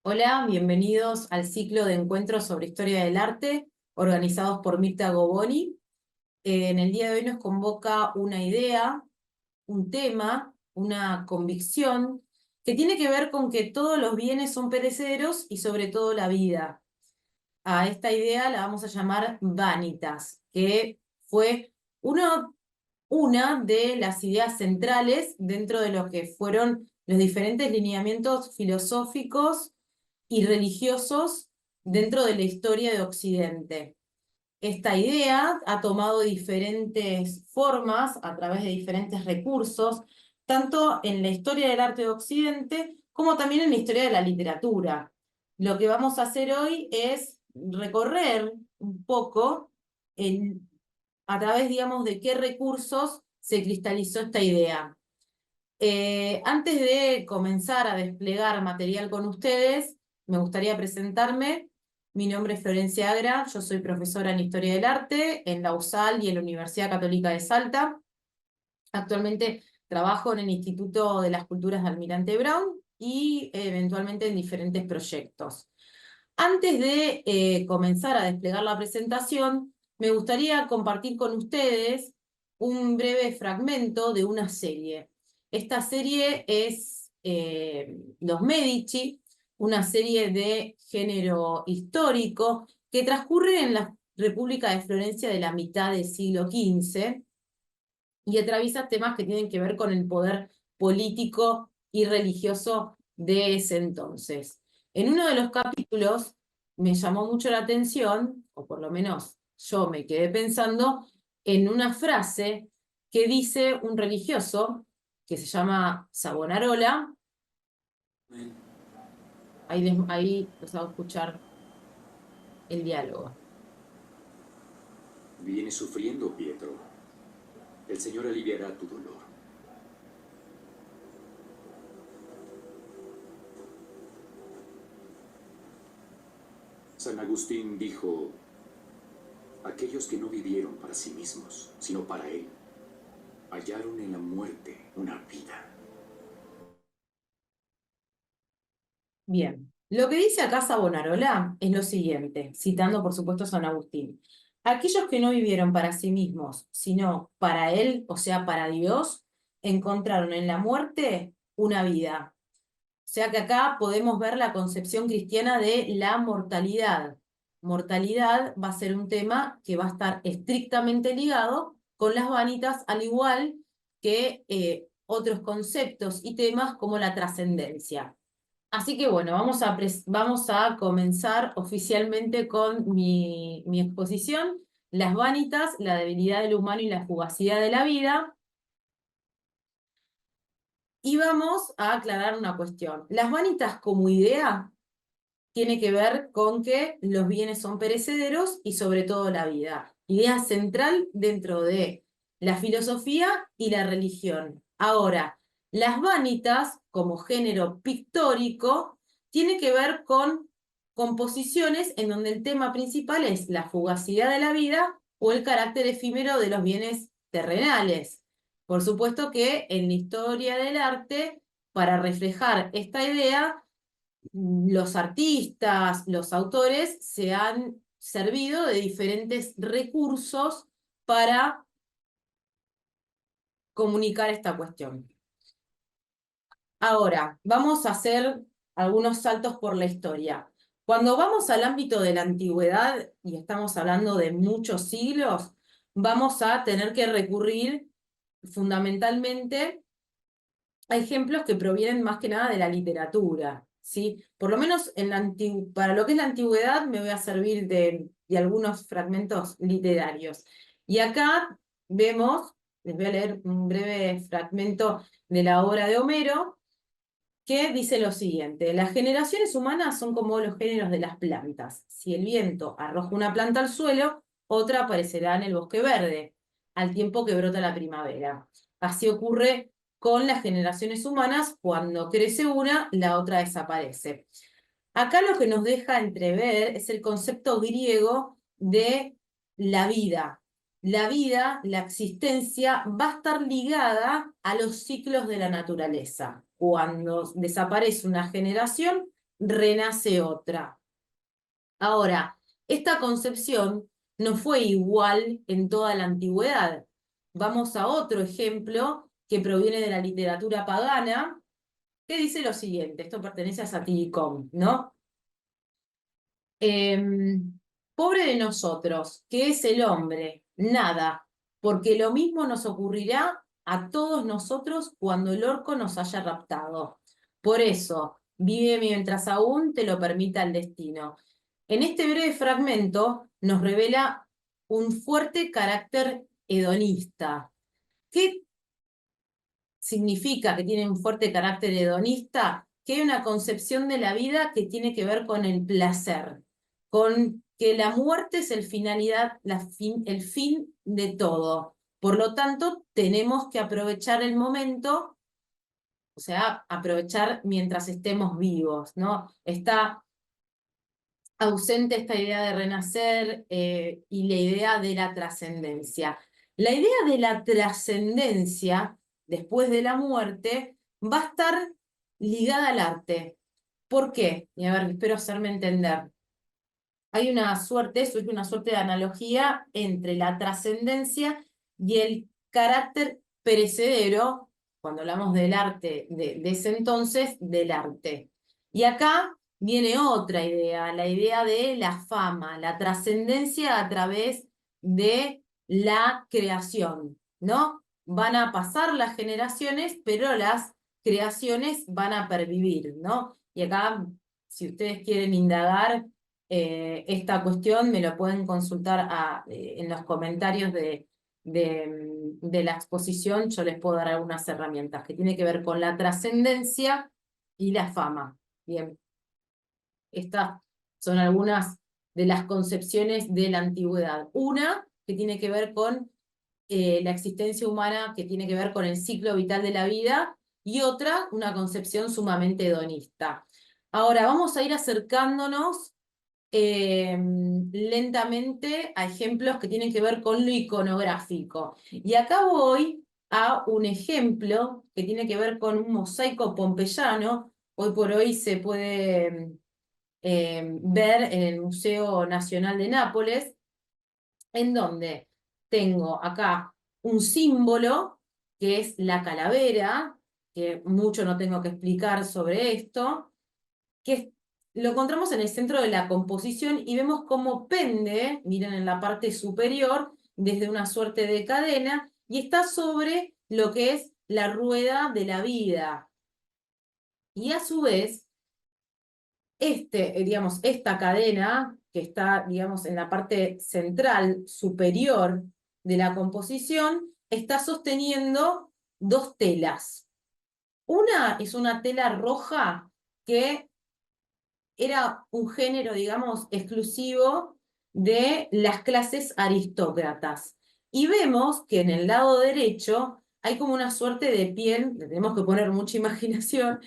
Hola, bienvenidos al ciclo de encuentros sobre historia del arte organizados por Mirta Goboni. En el día de hoy nos convoca una idea, un tema, una convicción que tiene que ver con que todos los bienes son perecederos y sobre todo la vida. A esta idea la vamos a llamar Vanitas, que fue una de las ideas centrales dentro de lo que fueron los diferentes lineamientos filosóficos y religiosos dentro de la historia de Occidente. Esta idea ha tomado diferentes formas a través de diferentes recursos, tanto en la historia del arte de Occidente como también en la historia de la literatura. Lo que vamos a hacer hoy es recorrer un poco a través, digamos, de qué recursos se cristalizó esta idea. Antes de comenzar a desplegar material con ustedes, me gustaría presentarme. Mi nombre es Florencia Agra, yo soy profesora en Historia del Arte en la USAL y en la Universidad Católica de Salta. Actualmente trabajo en el Instituto de las Culturas de Almirante Brown y eventualmente en diferentes proyectos. Antes de comenzar a desplegar la presentación, me gustaría compartir con ustedes un breve fragmento de una serie. Esta serie es Los Medici, una serie de género histórico que transcurre en la República de Florencia de la mitad del siglo XV y atraviesa temas que tienen que ver con el poder político y religioso de ese entonces. En uno de los capítulos me llamó mucho la atención, o por lo menos yo me quedé pensando, en una frase que dice un religioso que se llama Savonarola. Ahí los hago escuchar el diálogo. Vienes sufriendo, Pietro. El Señor aliviará tu dolor. San Agustín dijo, aquellos que no vivieron para sí mismos, sino para Él, hallaron en la muerte una vida. Bien, lo que dice acá Savonarola es lo siguiente, citando por supuesto a San Agustín. Aquellos que no vivieron para sí mismos, sino para Él, o sea, para Dios, encontraron en la muerte una vida. O sea que acá podemos ver la concepción cristiana de la mortalidad. Mortalidad va a ser un tema que va a estar estrictamente ligado con las vanitas, al igual que otros conceptos y temas como la trascendencia. Así que bueno, vamos a comenzar oficialmente con mi exposición, Las vanitas, la debilidad del humano y la fugacidad de la vida. Y vamos a aclarar una cuestión. Las vanitas como idea tiene que ver con que los bienes son perecederos y sobre todo la vida. Idea central dentro de la filosofía y la religión. Ahora, las vanitas como género pictórico tiene que ver con composiciones en donde el tema principal es la fugacidad de la vida o el carácter efímero de los bienes terrenales. Por supuesto que en la historia del arte, para reflejar esta idea, los artistas, los autores se han servido de diferentes recursos para comunicar esta cuestión. Ahora, vamos a hacer algunos saltos por la historia. Cuando vamos al ámbito de la antigüedad, y estamos hablando de muchos siglos, vamos a tener que recurrir fundamentalmente a ejemplos que provienen más que nada de la literatura, ¿sí? Por lo menos para lo que es la antigüedad me voy a servir de algunos fragmentos literarios. Y acá vemos, les voy a leer un breve fragmento de la obra de Homero, que dice lo siguiente: las generaciones humanas son como los géneros de las plantas. Si el viento arroja una planta al suelo, otra aparecerá en el bosque verde, al tiempo que brota la primavera. Así ocurre con las generaciones humanas: cuando crece una, la otra desaparece. Acá lo que nos deja entrever es el concepto griego de la vida. La vida, la existencia, va a estar ligada a los ciclos de la naturaleza. Cuando desaparece una generación, renace otra. Ahora, esta concepción no fue igual en toda la antigüedad. Vamos a otro ejemplo que proviene de la literatura pagana, que dice lo siguiente, esto pertenece a Satiricón, ¿no? Pobre de nosotros, que es el hombre, nada, porque lo mismo nos ocurrirá a todos nosotros cuando el orco nos haya raptado. Por eso, vive mientras aún te lo permita el destino. En este breve fragmento nos revela un fuerte carácter hedonista. ¿Qué significa que tiene un fuerte carácter hedonista? Que hay una concepción de la vida que tiene que ver con el placer, con que la muerte es el el fin de todo. Por lo tanto, tenemos que aprovechar el momento, o sea, aprovechar mientras estemos vivos, ¿no? Está ausente esta idea de renacer y la idea de la trascendencia. La idea de la trascendencia después de la muerte va a estar ligada al arte. ¿Por qué? Y a ver, espero hacerme entender. Hay una suerte, eso es una suerte de analogía entre la trascendencia y el carácter perecedero, cuando hablamos del arte de ese entonces, del arte. Y acá viene otra idea, la idea de la fama, la trascendencia a través de la creación, ¿no? Van a pasar las generaciones, pero las creaciones van a pervivir, ¿no? Y acá, si ustedes quieren indagar esta cuestión, me lo pueden consultar en los comentarios de la exposición, yo les puedo dar algunas herramientas que tienen que ver con la trascendencia y la fama. Bien, estas son algunas de las concepciones de la antigüedad. Una que tiene que ver con la existencia humana, que tiene que ver con el ciclo vital de la vida, y otra, una concepción sumamente hedonista. Ahora vamos a ir acercándonos lentamente a ejemplos que tienen que ver con lo iconográfico. Y acá voy a un ejemplo que tiene que ver con un mosaico pompeyano. Hoy por hoy se puede ver en el Museo Nacional de Nápoles, en donde tengo acá un símbolo que es la calavera, que mucho no tengo que explicar sobre esto, que lo encontramos en el centro de la composición y vemos cómo pende, miren en la parte superior, desde una suerte de cadena, y está sobre lo que es la rueda de la vida. Y a su vez, digamos, esta cadena, que está, digamos, en la parte central superior de la composición, está sosteniendo dos telas. Una es una tela roja que era un género, digamos, exclusivo de las clases aristócratas. Y vemos que en el lado derecho hay como una suerte de piel, le tenemos que poner mucha imaginación,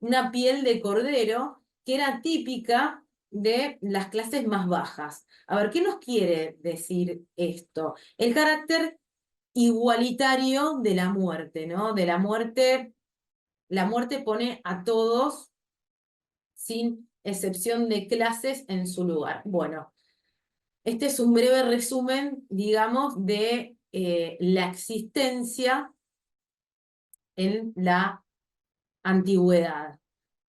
una piel de cordero que era típica de las clases más bajas. A ver, ¿qué nos quiere decir esto? El carácter igualitario de la muerte, ¿no? De la muerte pone a todos sin excepción de clases en su lugar. Bueno, este es un breve resumen, digamos, de la existencia en la antigüedad.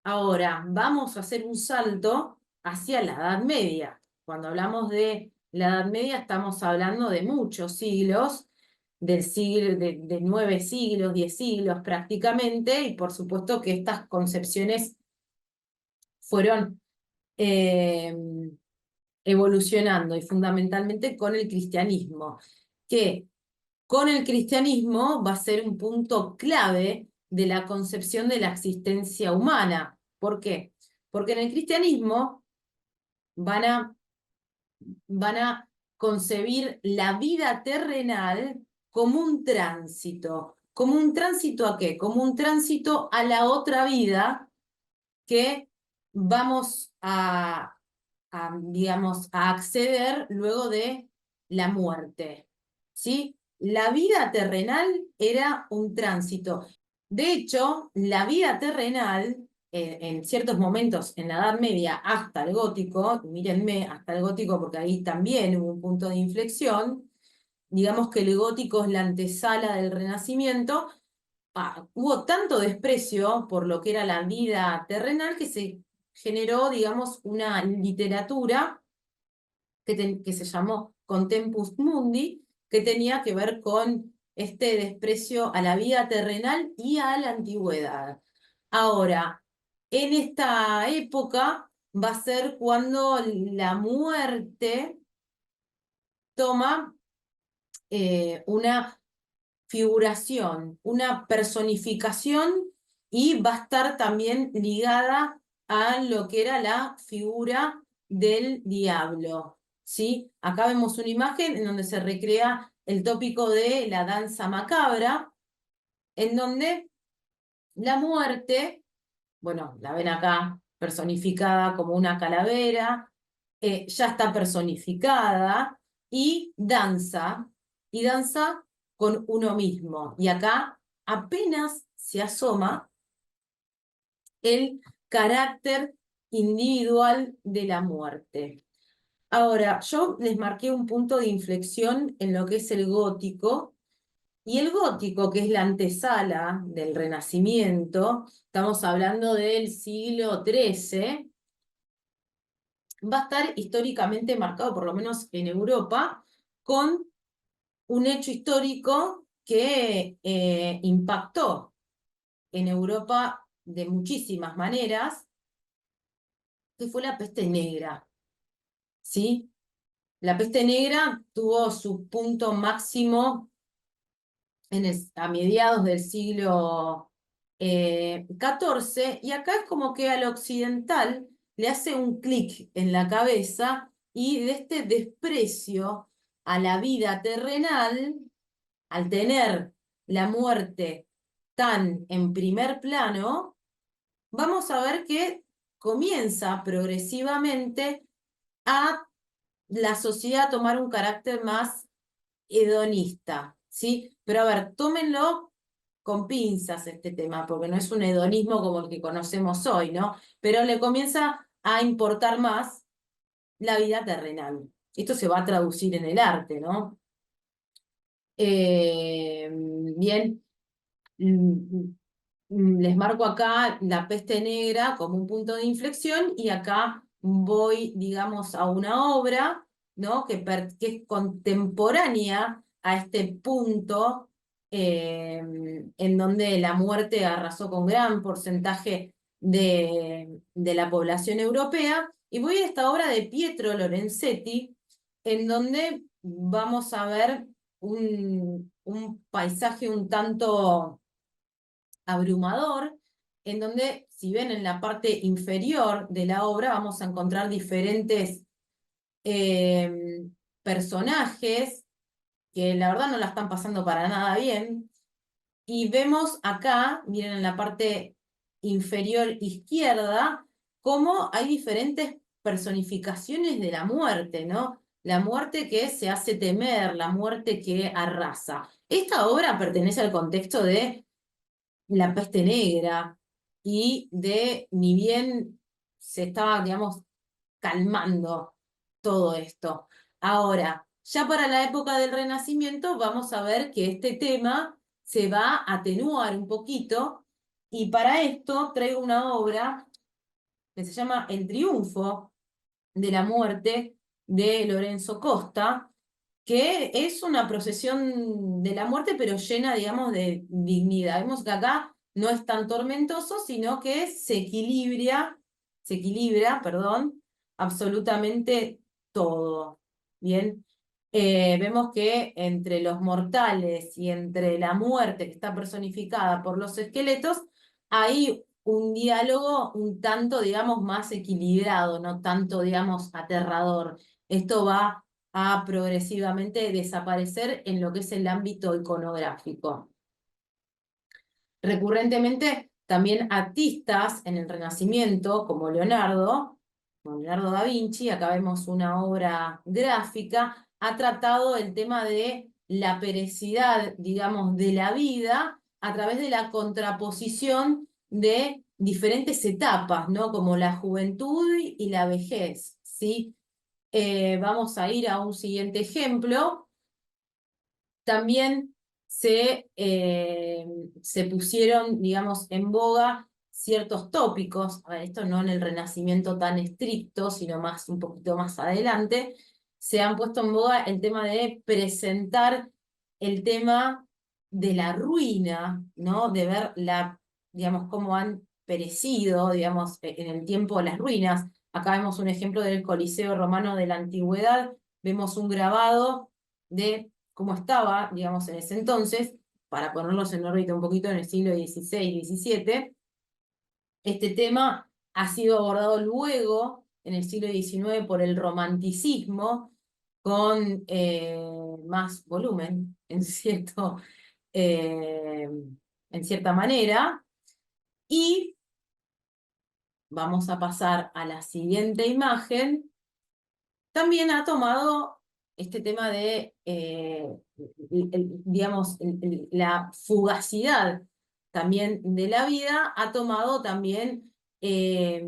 Ahora, vamos a hacer un salto hacia la Edad Media. Cuando hablamos de la Edad Media estamos hablando de muchos siglos, del siglo, de 9 siglos, 10 siglos prácticamente, y por supuesto que estas concepciones fueron eh, evolucionando y fundamentalmente con el cristianismo, que con el cristianismo va a ser un punto clave de la concepción de la existencia humana. ¿Por qué? Porque en el cristianismo van a, van a concebir la vida terrenal como un tránsito. ¿Como un tránsito a qué? Como un tránsito a la otra vida que vamos digamos, a acceder luego de la muerte, ¿sí? La vida terrenal era un tránsito. De hecho, la vida terrenal en ciertos momentos en la Edad Media hasta el gótico, mírenme, hasta el gótico porque ahí también hubo un punto de inflexión, digamos que el gótico es la antesala del Renacimiento, hubo tanto desprecio por lo que era la vida terrenal que se generó, digamos, una literatura que se llamó Contempus Mundi, que tenía que ver con este desprecio a la vida terrenal y a la antigüedad. Ahora, en esta época va a ser cuando la muerte toma una figuración, una personificación y va a estar también ligada a lo que era la figura del diablo, ¿sí? Acá vemos una imagen en donde se recrea el tópico de la danza macabra, en donde la muerte, bueno, la ven acá personificada como una calavera, ya está personificada y danza con uno mismo. Y acá apenas se asoma el carácter individual de la muerte. Ahora, yo les marqué un punto de inflexión en lo que es el gótico, y el gótico, que es la antesala del Renacimiento, estamos hablando del siglo XIII, va a estar históricamente marcado, por lo menos en Europa, con un hecho histórico que impactó en Europa de muchísimas maneras, que fue la peste negra, ¿sí? La peste negra tuvo su punto máximo a mediados del siglo XIV, y acá es como que al occidental le hace un clic en la cabeza y de este desprecio a la vida terrenal, al tener la muerte tan en primer plano, vamos a ver que comienza progresivamente a la sociedad a tomar un carácter más hedonista, ¿sí? Pero a ver, tómenlo con pinzas este tema, porque no es un hedonismo como el que conocemos hoy, ¿no? Pero le comienza a importar más la vida terrenal. Esto se va a traducir en el arte, ¿no? Bien, mm, les marco acá la peste negra como un punto de inflexión y acá voy, digamos, a una obra, ¿no? que es contemporánea a este punto en donde la muerte arrasó con gran porcentaje de la población europea. Y voy a esta obra de Pietro Lorenzetti, en donde vamos a ver un paisaje un tanto abrumador, en donde, si ven en la parte inferior de la obra, vamos a encontrar diferentes eh, personajes que la verdad no la están pasando para nada bien. Y vemos acá, miren en la parte inferior izquierda, cómo hay diferentes personificaciones de la muerte, ¿no? La muerte que se hace temer, la muerte que arrasa. Esta obra pertenece al contexto de la peste negra y ni bien se estaba, digamos, calmando todo esto. Ahora, ya para la época del Renacimiento vamos a ver que este tema se va a atenuar un poquito, y para esto traigo una obra que se llama El Triunfo de la Muerte de Lorenzo Costa, que es una procesión de la muerte, pero llena, digamos, de dignidad. Vemos que acá no es tan tormentoso, sino que se equilibra, perdón, absolutamente todo. Bien. Vemos que entre los mortales y entre la muerte que está personificada por los esqueletos, hay un diálogo un tanto, digamos, más equilibrado, no tanto, digamos, aterrador. Esto va a progresivamente desaparecer en lo que es el ámbito iconográfico. Recurrentemente, también artistas en el Renacimiento, como Leonardo da Vinci, acá vemos una obra gráfica, ha tratado el tema de la periodicidad, digamos, de la vida a través de la contraposición de diferentes etapas, ¿no? Como la juventud y la vejez, ¿sí? Vamos a ir a un siguiente ejemplo. También se pusieron, digamos, en boga ciertos tópicos, a ver, esto no en el Renacimiento tan estricto, sino más un poquito más adelante, se han puesto en boga el tema de presentar el tema de la ruina, ¿no? De ver digamos, cómo han perecido, digamos, en el tiempo las ruinas. Acá vemos un ejemplo del Coliseo Romano de la Antigüedad, vemos un grabado de cómo estaba, digamos, en ese entonces, para ponerlos en órbita un poquito en el siglo XVI, XVII. Este tema ha sido abordado luego, en el siglo XIX, por el romanticismo, con más volumen, eh, en cierta manera. Y vamos a pasar a la siguiente imagen. También ha tomado este tema de, digamos, la fugacidad también de la vida, ha tomado también eh,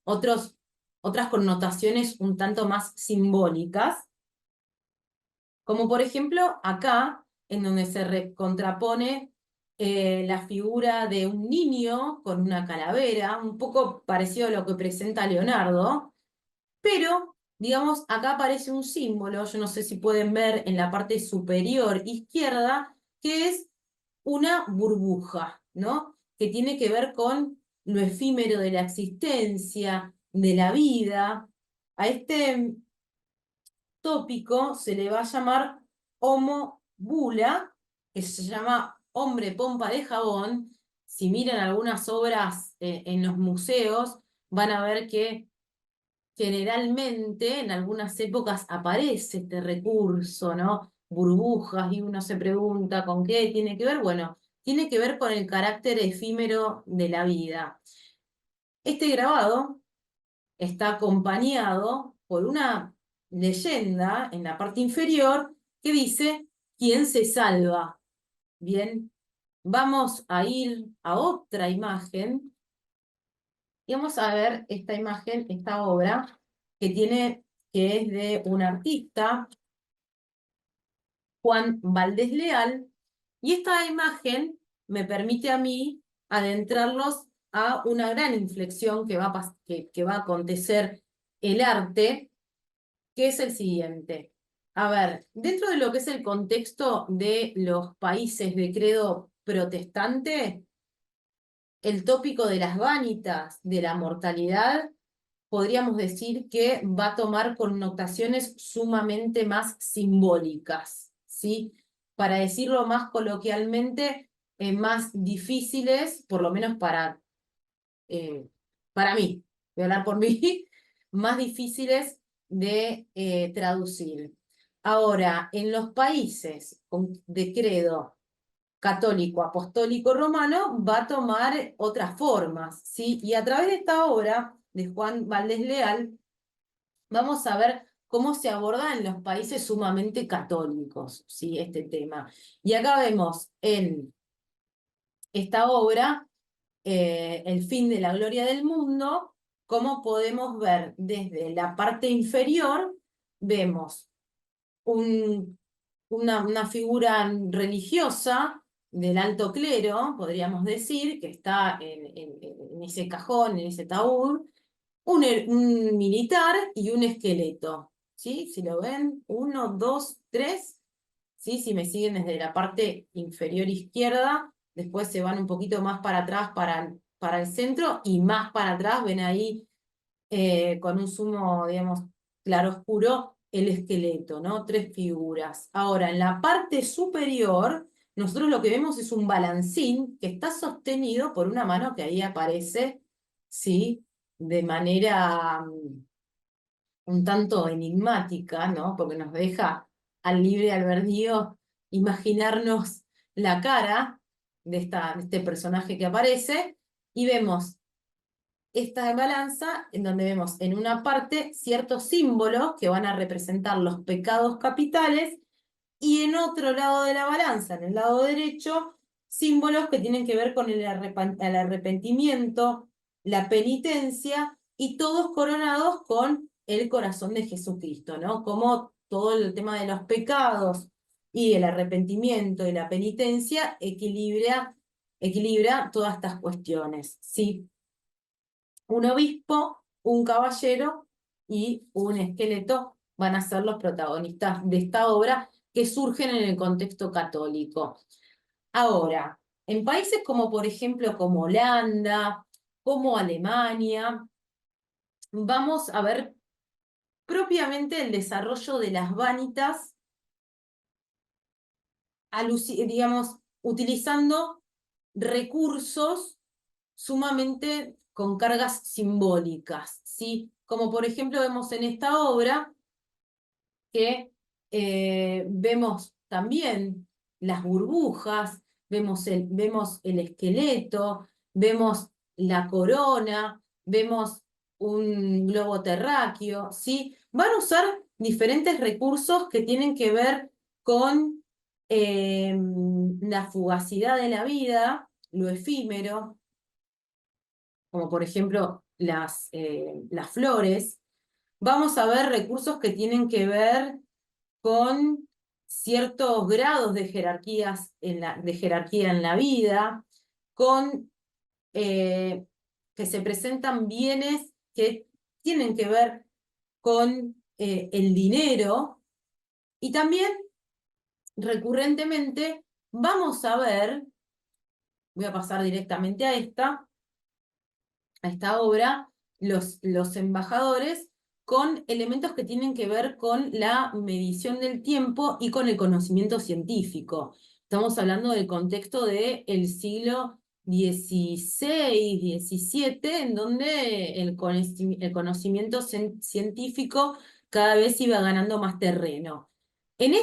otras connotaciones un tanto más simbólicas, como por ejemplo acá, en donde se contrapone la figura de un niño con una calavera, un poco parecido a lo que presenta Leonardo, pero, digamos, acá aparece un símbolo, yo no sé si pueden ver en la parte superior izquierda, que es una burbuja, ¿no? Que tiene que ver con lo efímero de la existencia, de la vida. A este tópico se le va a llamar Homo Bula, que se llama hombre pompa de jabón. Si miran algunas obras en los museos, van a ver que generalmente en algunas épocas aparece este recurso, ¿no? Burbujas, y uno se pregunta ¿con qué tiene que ver? Bueno, tiene que ver con el carácter efímero de la vida. Este grabado está acompañado por una leyenda en la parte inferior que dice: ¿quién se salva? Bien, vamos a ir a otra imagen y vamos a ver esta imagen, esta obra, que es de un artista, Juan Valdés Leal, y esta imagen me permite a mí adentrarlos a una gran inflexión que va a acontecer el arte, que es el siguiente. A ver, dentro de lo que es el contexto de los países de credo protestante, el tópico de las vanitas, de la mortalidad, podríamos decir que va a tomar connotaciones sumamente más simbólicas, ¿sí? Para decirlo más coloquialmente, más difíciles, por lo menos para mí, voy a hablar por mí, más difíciles de traducir. Ahora, en los países de credo católico, apostólico, romano, va a tomar otras formas, ¿sí? Y a través de esta obra de Juan Valdés Leal, vamos a ver cómo se aborda en los países sumamente católicos, ¿sí? Este tema. Y acá vemos en esta obra, El fin de la gloria del mundo, cómo podemos ver desde la parte inferior, vemos una figura religiosa del alto clero, podríamos decir, que está en ese cajón, en ese taúd, un militar y un esqueleto, ¿sí? Si lo ven, 1, 2, 3, ¿sí? Si me siguen desde la parte inferior izquierda, después se van un poquito más para atrás para el centro, y más para atrás ven ahí con un sumo, digamos, claroscuro, el esqueleto, ¿no? 3 figuras. Ahora, en la parte superior, nosotros lo que vemos es un balancín que está sostenido por una mano que ahí aparece, ¿sí? De manera un tanto enigmática, ¿no? Porque nos deja al libre albedrío imaginarnos la cara de este personaje que aparece, y vemos esta balanza en donde vemos en una parte ciertos símbolos que van a representar los pecados capitales, y en otro lado de la balanza, en el lado derecho, símbolos que tienen que ver con el arrepentimiento, la penitencia, y todos coronados con el corazón de Jesucristo, ¿no? Como todo el tema de los pecados y el arrepentimiento y la penitencia equilibra todas estas cuestiones, ¿sí? Un obispo, un caballero y un esqueleto van a ser los protagonistas de esta obra que surgen en el contexto católico. Ahora, en países como por ejemplo como Holanda, como Alemania, vamos a ver propiamente el desarrollo de las vanitas, digamos, utilizando recursos sumamente con cargas simbólicas, ¿sí? Como por ejemplo vemos en esta obra que vemos también las burbujas, vemos el esqueleto, vemos la corona, vemos un globo terráqueo, ¿sí? Van a usar diferentes recursos que tienen que ver con la fugacidad de la vida, lo efímero, como por ejemplo las flores. Vamos a ver recursos que tienen que ver con ciertos grados de jerarquía en la vida, con que se presentan bienes que tienen que ver con el dinero, y también recurrentemente vamos a ver, voy a pasar directamente a esta obra, los embajadores con elementos que tienen que ver con la medición del tiempo y con el conocimiento científico. Estamos hablando del contexto del siglo XVI, XVII, en donde el conocimiento científico cada vez iba ganando más terreno. En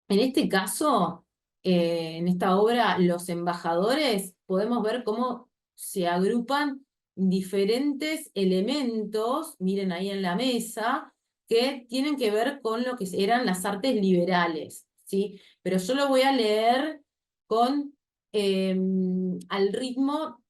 este caso, en esta obra, los embajadores, podemos ver cómo se agrupan diferentes elementos, miren ahí en la mesa, que tienen que ver con lo que eran las artes liberales, ¿sí? Pero yo lo voy a leer con, al ritmo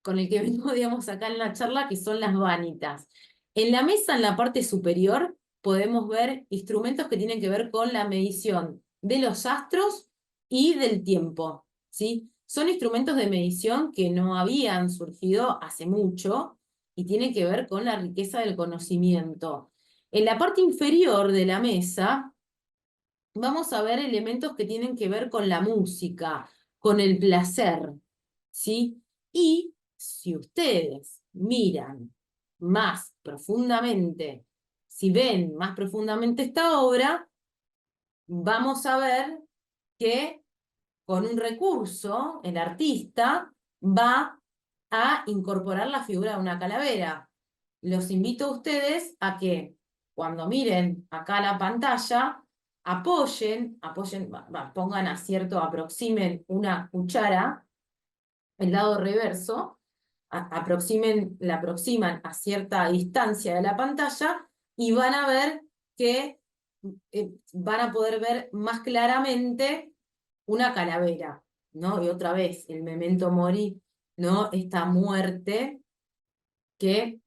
con el que vengo, digamos, acá en la charla, que son las vanitas. En la mesa, en la parte superior, podemos ver instrumentos que tienen que ver con la medición de los astros y del tiempo, ¿sí? Son instrumentos de medición que no habían surgido hace mucho y tienen que ver con la riqueza del conocimiento. En la parte inferior de la mesa, vamos a ver elementos que tienen que ver con la música, con el placer, ¿sí? Y si ustedes miran más profundamente, si ven más profundamente esta obra, vamos a ver que con un recurso, el artista va a incorporar la figura de una calavera. Los invito a ustedes a que cuando miren acá la pantalla, pongan acierto, aproximen una cuchara, el lado reverso, la aproximan a cierta distancia de la pantalla y van a ver que van a poder ver más claramente una calavera, ¿no? Y otra vez, el memento mori, ¿no? Esta muerte que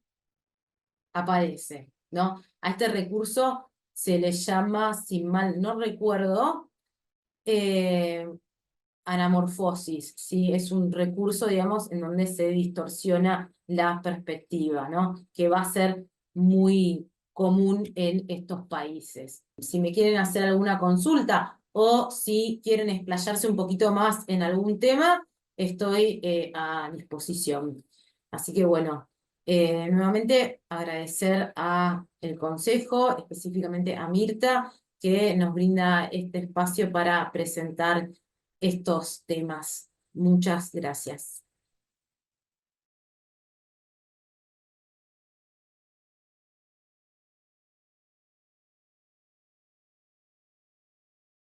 aparece, ¿no? A este recurso se le llama, si mal no recuerdo, eh, anamorfosis, ¿sí? Es un recurso, digamos, en donde se distorsiona la perspectiva, ¿no? Que va a ser muy común en estos países. Si me quieren hacer alguna consulta o si quieren explayarse un poquito más en algún tema, estoy a disposición. Así que bueno, nuevamente agradecer a el Consejo, específicamente a Mirta, que nos brinda este espacio para presentar estos temas. Muchas gracias.